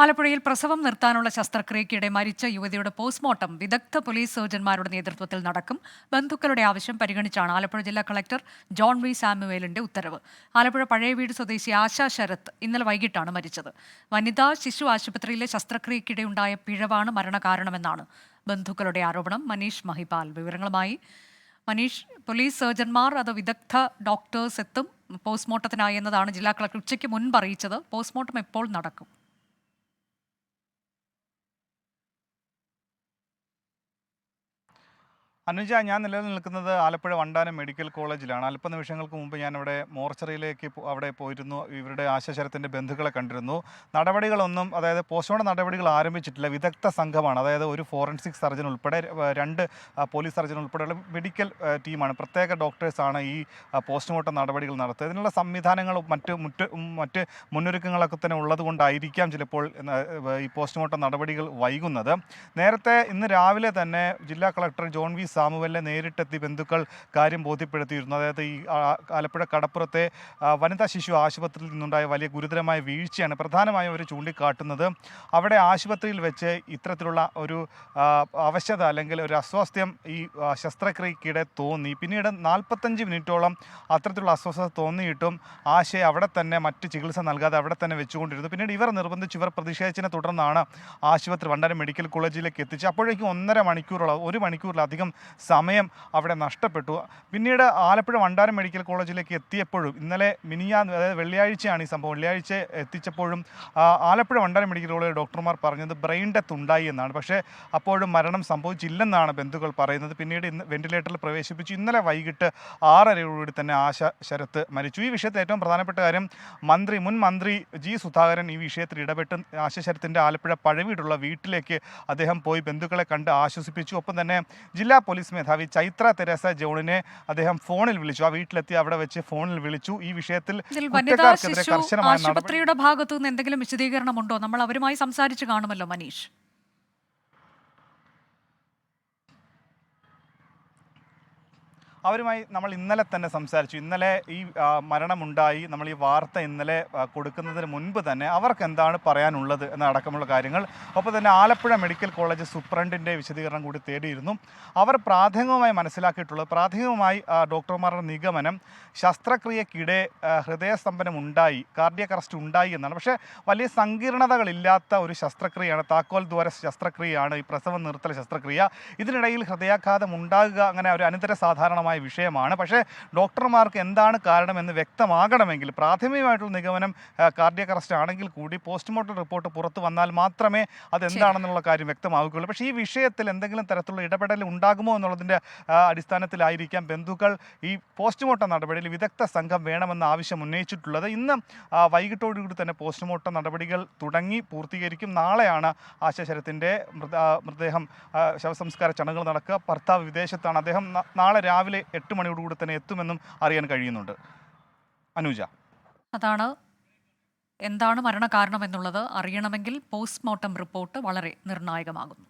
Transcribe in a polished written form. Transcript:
ആലപ്പുഴയിൽ പ്രസവം നിർത്താനുള്ള ശസ്ത്രക്രിയയ്ക്കിടെ മരിച്ച യുവതിയുടെ പോസ്റ്റ്മോർട്ടം വിദഗ്ധ പോലീസ് സർജൻമാരുടെ നേതൃത്വത്തിൽ നടക്കും. ബന്ധുക്കളുടെ ആവശ്യം പരിഗണിച്ചാണ് ആലപ്പുഴ ജില്ലാ കളക്ടർ ജോൺ വി സാമുവേലിന്റെ ഉത്തരവ്. ആലപ്പുഴ പഴയ വീട് സ്വദേശി ആശാ ശരത് ഇന്നലെ വൈകിട്ടാണ് മരിച്ചത്. വനിതാ ശിശു ആശുപത്രിയിലെ ശസ്ത്രക്രിയയ്ക്കിടെ ഉണ്ടായ പിഴവാണ് മരണകാരണമെന്നാണ് ബന്ധുക്കളുടെ ആരോപണം. മനീഷ് മഹിപാൽ വിവരങ്ങളുമായി. മനീഷ്, പോലീസ് സർജൻമാർ അത് വിദഗ്ധ ഡോക്ടേഴ്സ് എത്തും പോസ്റ്റ്മോർട്ടത്തിനായി എന്നതാണ് ജില്ലാ കളക്ടർ ഉച്ചയ്ക്ക് മുൻപ് അറിയിച്ചത്. പോസ്റ്റ്മോർട്ടം എപ്പോൾ നടക്കും? അനുജ, ഞാൻ നിലനിൽക്കുന്നത് ആലപ്പുഴ വണ്ടാനം മെഡിക്കൽ കോളേജിലാണ്. അല്പനിമിഷങ്ങൾക്ക് മുമ്പ് ഞാൻ ഇവിടെ മോർച്ചറിയിലേക്ക് അവിടെ പോയിരുന്നു. ഇവരുടെ ആശാശരത്തിൻ്റെ ബന്ധുക്കളെ കണ്ടിരുന്നു. നടപടികളൊന്നും, അതായത് പോസ്റ്റ്മോർട്ടം നടപടികൾ ആരംഭിച്ചിട്ടില്ല. വിദഗ്ധ സംഘമാണ്, അതായത് ഒരു ഫോറൻസിക് സർജൻ ഉൾപ്പെടെ രണ്ട് പോലീസ് സർജൻ ഉൾപ്പെടെയുള്ള മെഡിക്കൽ ടീമാണ്, പ്രത്യേക ഡോക്ടേഴ്സാണ് ഈ പോസ്റ്റ്മോർട്ടം നടപടികൾ നടത്തുക. ഇതിനുള്ള സംവിധാനങ്ങളും മറ്റ് മുന്നൊരുക്കങ്ങളൊക്കെ തന്നെ ഉള്ളതുകൊണ്ടായിരിക്കാം ചിലപ്പോൾ ഈ പോസ്റ്റ്മോർട്ടം നടപടികൾ വൈകുന്നത്. നേരത്തെ ഇന്ന് രാവിലെ തന്നെ ജില്ലാ കളക്ടർ ജോൺ വി സാമുവലിനെ നേരിട്ടെത്തി ബന്ധുക്കൾ കാര്യം ബോധ്യപ്പെടുത്തിയിരുന്നു. അതായത് ഈ ആലപ്പുഴ കടപ്പുറത്തെ വനിതാ ശിശു ആശുപത്രിയിൽ നിന്നുണ്ടായ വലിയ ഗുരുതരമായ വീഴ്ചയാണ് പ്രധാനമായും അവർ ചൂണ്ടിക്കാട്ടുന്നത്. അവിടെ ആശുപത്രിയിൽ വെച്ച് ഇത്തരത്തിലുള്ള ഒരു അവശത അല്ലെങ്കിൽ ഒരു അസ്വാസ്ഥ്യം ഈ ശസ്ത്രക്രിയക്കിടെ തോന്നി. പിന്നീട് 45 മിനിറ്റോളം അത്തരത്തിലുള്ള അസ്വസ്ഥത തോന്നിയിട്ടും ആശയെ അവിടെ തന്നെ മറ്റ് ചികിത്സ നൽകാതെ അവിടെ തന്നെ വെച്ചുകൊണ്ടിരുന്നു. പിന്നീട് ഇവർ പ്രതിഷേധിച്ചതിനെ തുടർന്നാണ് ആശുപത്രി വണ്ടാനം മെഡിക്കൽ കോളേജിലേക്ക് എത്തിച്ചത്. അപ്പോഴേക്കും 1 മണിക്കൂറിലധികം സമയം അവിടെ നഷ്ടപ്പെട്ടു. പിന്നീട് ആലപ്പുഴ വണ്ടാനം മെഡിക്കൽ കോളേജിലേക്ക് എത്തിയപ്പോഴും ഇന്നലെ അതായത് വെള്ളിയാഴ്ചയാണ് ഈ സംഭവം. വെള്ളിയാഴ്ച എത്തിച്ചപ്പോഴും ആലപ്പുഴ വണ്ടാനം മെഡിക്കൽ കോളേജ് ഡോക്ടർമാർ പറഞ്ഞത് ബ്രെയിൻ ഡെത്ത് ഉണ്ടായി എന്നാണ്. പക്ഷേ അപ്പോഴും മരണം സംഭവിച്ചില്ലെന്നാണ് ബന്ധുക്കൾ പറയുന്നത്. പിന്നീട് ഇന്ന് വെന്റിലേറ്ററിൽ പ്രവേശിപ്പിച്ചു. ഇന്നലെ വൈകിട്ട് 6:30 തന്നെ ആശാ ശരത്ത് മരിച്ചു. ഈ വിഷയത്തിൽ ഏറ്റവും പ്രധാനപ്പെട്ട കാര്യം മുൻ മന്ത്രി ജി സുധാകരൻ ഈ വിഷയത്തിൽ ഇടപെട്ട് ആശാ ശരത്തിൻ്റെ ആലപ്പുഴ പഴവീടുള്ള വീട്ടിലേക്ക് അദ്ദേഹം പോയി ബന്ധുക്കളെ കണ്ട് ആശ്വസിപ്പിച്ചു. ഒപ്പം തന്നെ ജില്ലാ പോലീസ് മേധാവി ചൈത്ര തെരേസ ജോണിനെ അദ്ദേഹം ഫോണിൽ വിളിച്ചു. ആ വീട്ടിലെത്തി അവിടെ വെച്ച് ഫോണിൽ വിളിച്ചു. ഈ വിഷയത്തിൽ ആശുപത്രിയുടെ ഭാഗത്തു നിന്ന് എന്തെങ്കിലും വിശദീകരണമുണ്ടോ? നമ്മൾ അവരുമായി സംസാരിച്ചു കാണുമല്ലോ മനീഷ്. അവരുമായി നമ്മൾ ഇന്നലെ തന്നെ സംസാരിച്ചു. ഇന്നലെ ഈ മരണമുണ്ടായി, നമ്മൾ ഈ വാർത്ത ഇന്നലെ കൊടുക്കുന്നതിന് മുൻപ് തന്നെ അവർക്ക് എന്താണ് പറയാനുള്ളത് എന്നടക്കമുള്ള കാര്യങ്ങൾ, ഒപ്പം തന്നെ ആലപ്പുഴ മെഡിക്കൽ കോളേജ് സൂപ്രണ്ടിൻ്റെ വിശദീകരണം കൂടി തേടിയിരുന്നു. അവർ പ്രാഥമികമായി മനസ്സിലാക്കിയിട്ടുള്ളത്, പ്രാഥമികമായി ഡോക്ടർമാരുടെ നിഗമനം ശസ്ത്രക്രിയക്കിടെ ഹൃദയസ്തംഭനം ഉണ്ടായി, കാർഡിയക് അറസ്റ്റ് ഉണ്ടായി എന്നാണ്. പക്ഷേ വലിയ സങ്കീർണതകളില്ലാത്ത ഒരു ശസ്ത്രക്രിയയാണ്, താക്കോൽ ദ്വാര ശസ്ത്രക്രിയയാണ് ഈ പ്രസവം നിർത്തൽ ശസ്ത്രക്രിയ. ഇതിനിടയിൽ ഹൃദയാഘാതം ഉണ്ടാകുക അങ്ങനെ ഒരു അനിതര സാധാരണമായ വിഷയമാണ്. പക്ഷേ ഡോക്ടർമാർക്ക് എന്താണ് കാരണമെന്ന് വ്യക്തമാകണമെങ്കിൽ പ്രാഥമികമായിട്ടുള്ള നിഗമനം കാർഡിയക് അറസ്റ്റ് ആണെങ്കിൽ കൂടി പോസ്റ്റ്മോർട്ടം റിപ്പോർട്ട് പുറത്തു വന്നാൽ മാത്രമേ അതെന്താണെന്നുള്ള കാര്യം വ്യക്തമാവുകയുള്ളൂ. പക്ഷേ ഈ വിഷയത്തിൽ എന്തെങ്കിലും തരത്തിലുള്ള ഇടപെടൽ ഉണ്ടാകുമോ എന്നുള്ളതിൻ്റെ അടിസ്ഥാനത്തിലായിരിക്കാം ബന്ധുക്കൾ ഈ പോസ്റ്റ്മോർട്ടം നടപടിയിൽ വിദഗ്ധ സംഘം വേണമെന്ന ആവശ്യം ഉന്നയിച്ചിട്ടുള്ളത്. ഇന്ന് വൈകിട്ടോടുകൂടി തന്നെ പോസ്റ്റ്മോർട്ടം നടപടികൾ പൂർത്തീകരിക്കും. നാളെയാണ് ആശാ ശരത്തിൻ്റെ മൃതദേഹം ശവസംസ്കാര ചടങ്ങുകൾ നടക്കുക. ഭർത്താവ് വിദേശത്താണ്. അദ്ദേഹം നാളെ രാവിലെ 8 മണിയോടുകൂടി തന്നെ എത്തുമെന്നും അറിയാൻ കഴിയുന്നുണ്ട്. അനുജ, അതാണ് എന്താണ് മരണകാരണം എന്നുള്ളത് അറിയണമെങ്കിൽ പോസ്റ്റ്മോർട്ടം റിപ്പോർട്ട് വളരെ നിർണായകമാകുന്നു.